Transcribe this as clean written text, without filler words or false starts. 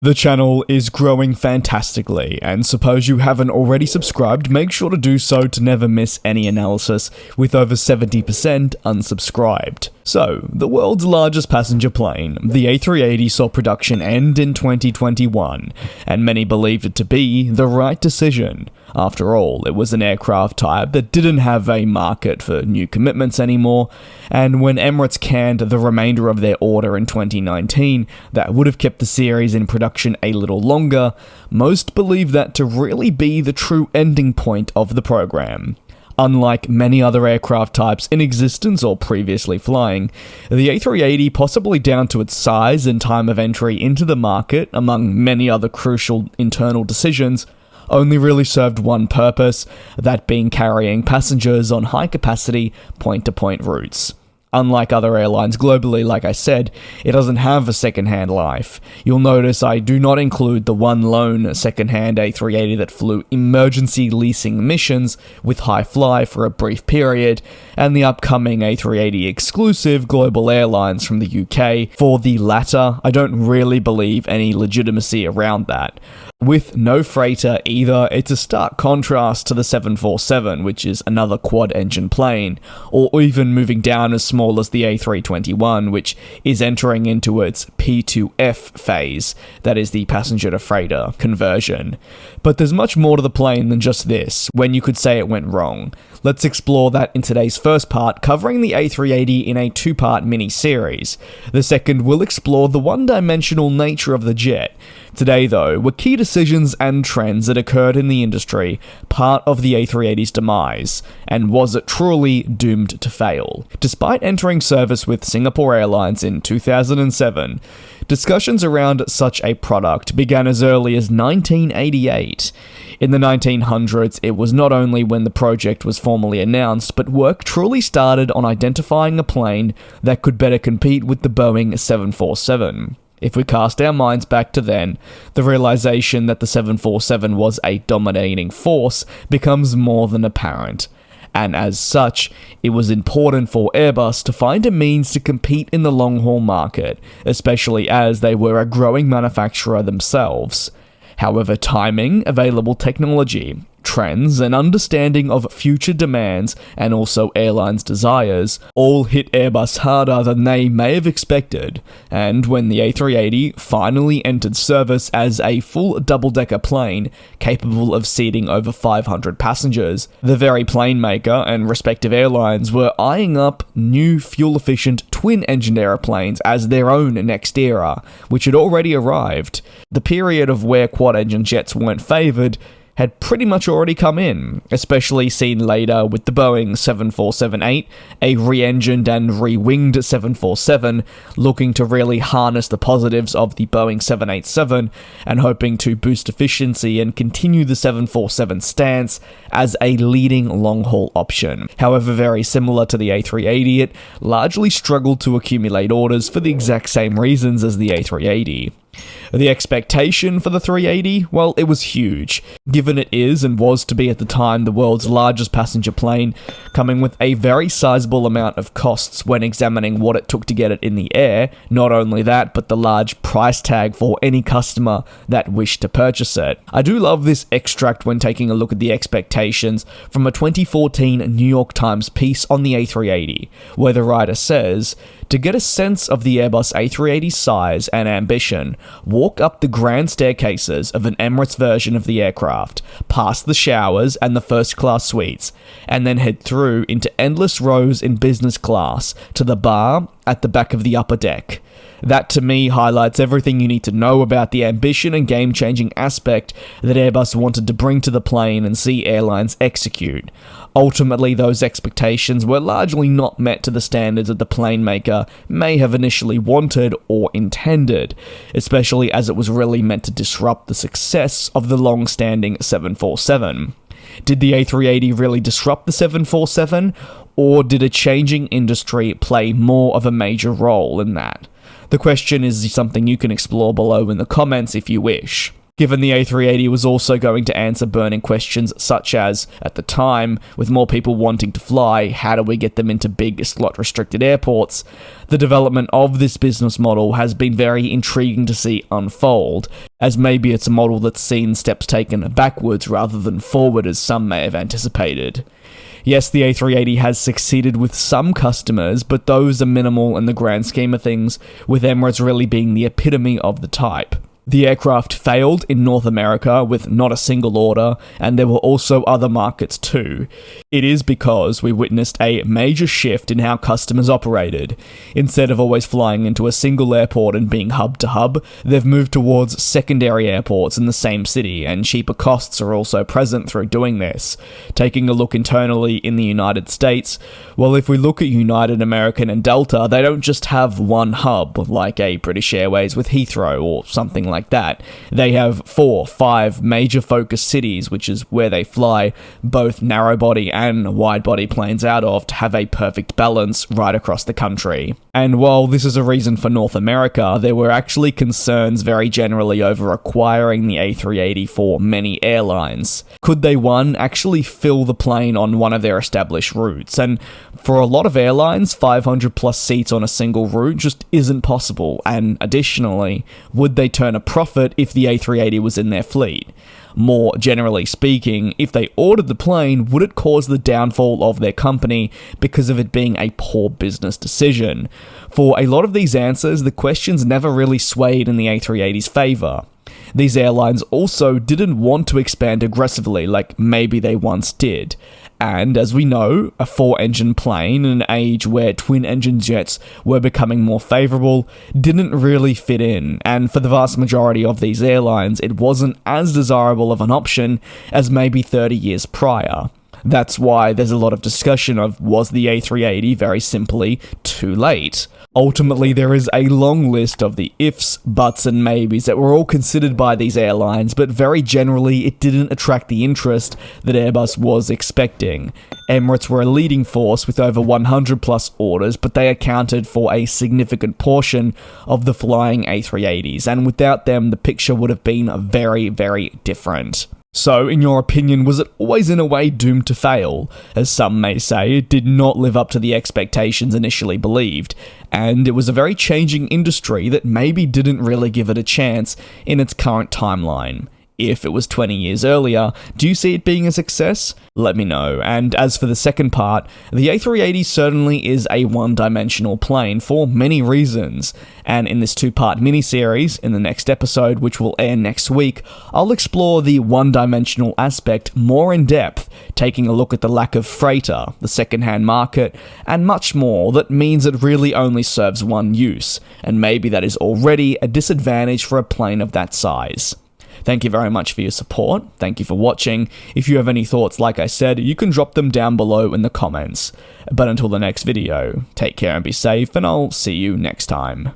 The channel is growing fantastically, and suppose you haven't already subscribed, make sure to do so to never miss any analysis, with over 70% unsubscribed. So, the world's largest passenger plane, the A380, saw production end in 2021, and many believed it to be the right decision. After all, it was an aircraft type that didn't have a market for new commitments anymore, and when Emirates canned the remainder of their order in 2019, that would have kept the series in production a little longer. Most believe that to really be the true ending point of the program. Unlike many other aircraft types in existence or previously flying, the A380, possibly down to its size and time of entry into the market, among many other crucial internal decisions, only really served one purpose, that being carrying passengers on high-capacity point-to-point routes. Unlike other airlines globally, like I said, it doesn't have a second-hand life. You'll notice I do not include the one lone second-hand A380 that flew emergency leasing missions with High Fly for a brief period, and the upcoming A380 exclusive global airlines from the UK. For the latter, I don't really believe any legitimacy around that. With no freighter either, it's a stark contrast to the 747, which is another quad-engine plane, or even moving down as small as the A321, which is entering into its P2F phase, that is the passenger-to-freighter conversion. But there's much more to the plane than just this, when you could say it went wrong. Let's explore that in today's first part, covering the A380 in a two-part mini-series. The second will explore the one-dimensional nature of the jet. Today, though, were key decisions and trends that occurred in the industry part of the A380's demise, and was it truly doomed to fail? Despite entering service with Singapore Airlines in 2007, discussions around such a product began as early as 1988. In the 1900s, it was not only when the project was formally announced, but work truly started on identifying a plane that could better compete with the Boeing 747. If we cast our minds back to then, the realization that the 747 was a dominating force becomes more than apparent. And as such, it was important for Airbus to find a means to compete in the long-haul market, especially as they were a growing manufacturer themselves. However, timing, available technology, trends, and understanding of future demands, and also airlines' desires, all hit Airbus harder than they may have expected, and when the A380 finally entered service as a full double-decker plane capable of seating over 500 passengers, the very plane maker and respective airlines were eyeing up new fuel-efficient twin-engined aeroplanes as their own next era, which had already arrived. The period of where quad-engine jets weren't favoured had pretty much already come in, especially seen later with the Boeing 747-8, a re-engined and re-winged 747, looking to really harness the positives of the Boeing 787 and hoping to boost efficiency and continue the 747 stance as a leading long-haul option. However, very similar to the A380, it largely struggled to accumulate orders for the exact same reasons as the A380. The expectation for the 380, well, it was huge, given it is and was to be at the time the world's largest passenger plane, coming with a very sizable amount of costs when examining what it took to get it in the air. Not only that, but the large price tag for any customer that wished to purchase it. I do love this extract when taking a look at the expectations from a 2014 New York Times piece on the A380, where the writer says, "To get a sense of the Airbus A380's size and ambition, walk up the grand staircases of an Emirates version of the aircraft, past the showers and the first-class suites, and then head through into endless rows in business class to the bar at the back of the upper deck." That to me highlights everything you need to know about the ambition and game-changing aspect that Airbus wanted to bring to the plane and see airlines execute. Ultimately, those expectations were largely not met to the standards that the plane maker may have initially wanted or intended, especially as it was really meant to disrupt the success of the long-standing 747. Did the A380 really disrupt the 747, or did a changing industry play more of a major role in that? The question is something you can explore below in the comments if you wish. given the A380 was also going to answer burning questions such as, at the time, with more people wanting to fly, how do we get them into big slot-restricted airports? The development of this business model has been very intriguing to see unfold, as maybe it's a model that's seen steps taken backwards rather than forward as some may have anticipated. Yes, the A380 has succeeded with some customers, but those are minimal in the grand scheme of things, with Emirates really being the epitome of the type. The aircraft failed in North America with not a single order, and there were also other markets too. It is because we witnessed a major shift in how customers operated. Instead of always flying into a single airport and being hub to hub, they've moved towards secondary airports in the same city, and cheaper costs are also present through doing this. Taking a look internally in the United States, well, if we look at United, American, and Delta, they don't just have one hub, like a British Airways with Heathrow or something like that. They have 4, 5 major focus cities, which is where they fly both narrow body and wide body planes out of to have a perfect balance right across the country. And while this is a reason for North America, there were actually concerns very generally over acquiring the A380 for many airlines. Could they, one, actually fill the plane on one of their established routes? And for a lot of airlines, 500 plus seats on a single route just isn't possible. And additionally, would they turn a profit if the A380 was in their fleet? More generally speaking, if they ordered the plane, would it cause the downfall of their company because of it being a poor business decision? For a lot of these answers, the questions never really swayed in the A380's favour. These airlines also didn't want to expand aggressively like maybe they once did. And as we know, a 4-engine plane in an age where twin-engine jets were becoming more favourable didn't really fit in, and for the vast majority of these airlines, it wasn't as desirable of an option as maybe 30 years prior. That's why there's a lot of discussion of, was the A380 very simply too late? Ultimately, there is a long list of the ifs, buts, and maybes that were all considered by these airlines, but very generally, it didn't attract the interest that Airbus was expecting. Emirates were a leading force with over 100 plus orders, but they accounted for a significant portion of the flying A380s, and without them, the picture would have been very, very different. So, in your opinion, was it always in a way doomed to fail? As some may say, it did not live up to the expectations initially believed, and it was a very changing industry that maybe didn't really give it a chance in its current timeline. If it was 20 years earlier, do you see it being a success? Let me know. And as for the second part, the A380 certainly is a one-dimensional plane for many reasons. And in this 2-part mini-series, in the next episode, which will air next week, I'll explore the one-dimensional aspect more in depth, taking a look at the lack of freighter, the second-hand market, and much more that means it really only serves one use, and maybe that is already a disadvantage for a plane of that size. Thank you very much for your support. Thank you for watching. If you have any thoughts, like I said, you can drop them down below in the comments. But until the next video, take care and be safe, and I'll see you next time.